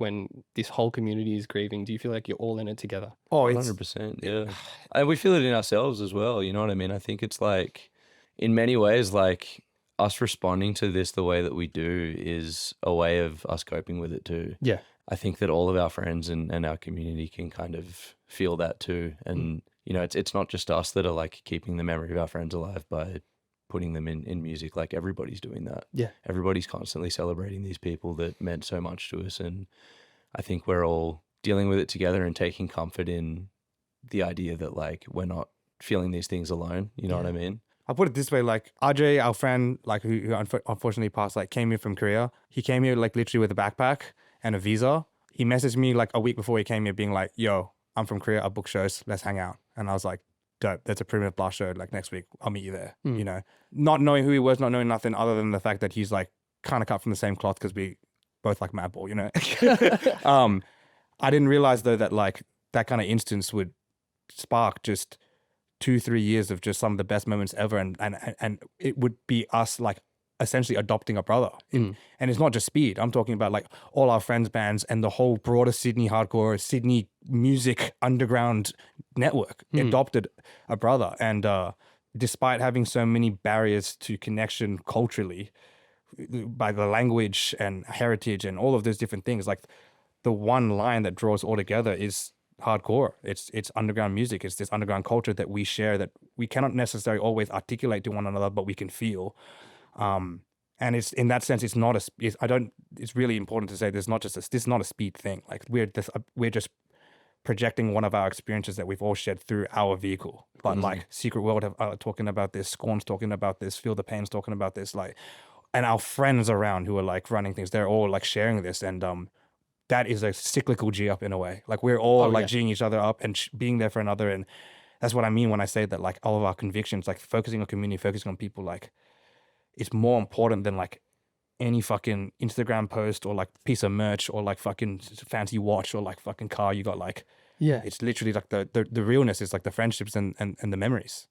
when this whole community is grieving? Do you feel like you're all in it together? Oh, it's 100%, yeah. And we feel it in ourselves as well, you know what I mean? I think it's like, in many ways, like us responding to this the way that we do is a way of us coping with it too. Yeah. I think that all of our friends and our community can kind of feel that too. And, you know, it's not just us that are like keeping the memory of our friends alive by putting them in music. Like everybody's doing that. Yeah. Everybody's constantly celebrating these people that meant so much to us. And I think we're all dealing with it together and taking comfort in the idea that like we're not feeling these things alone. You know what I mean? I'll put it this way, like RJ, our friend, like who unfortunately passed, like came here from Korea. He came here like literally with a backpack and a visa. He messaged me like a week before he came here being like, yo, I'm from Korea, I book shows, let's hang out. And I was like, dope, there's a Primitive Blast show like next week, I'll meet you there. You know, not knowing who he was, not knowing nothing other than the fact that he's like kind of cut from the same cloth because we both like Madball, you know. I didn't realize though that like that kind of instance would spark just 2-3 years of just some of the best moments ever, and it would be us like essentially adopting a brother. And it's not just Speed. I'm talking about like all our friends' bands and the whole broader Sydney hardcore, Sydney music underground network adopted a brother. And despite having so many barriers to connection culturally by the language and heritage and all of those different things, like the one line that draws all together is hardcore. It's underground music. It's this underground culture that we share that we cannot necessarily always articulate to one another, but we can feel. And it's in that sense, it's not a. It's really important to say this is not a Speed thing. Like we're just projecting one of our experiences that we've all shared through our vehicle. But like Secret World have talking about this, Scorn's talking about this, Feel the Pain's talking about this, like, and our friends around who are like running things, they're all like sharing this, and that is a cyclical G up in a way. Like we're all G'ing each other up and being there for another. And that's what I mean when I say that like all of our convictions, like focusing on community, focusing on people, like it's more important than like any fucking Instagram post or like piece of merch or like fucking fancy watch or like fucking car you got. Like, Yeah. it's literally like the realness is like the friendships and the memories.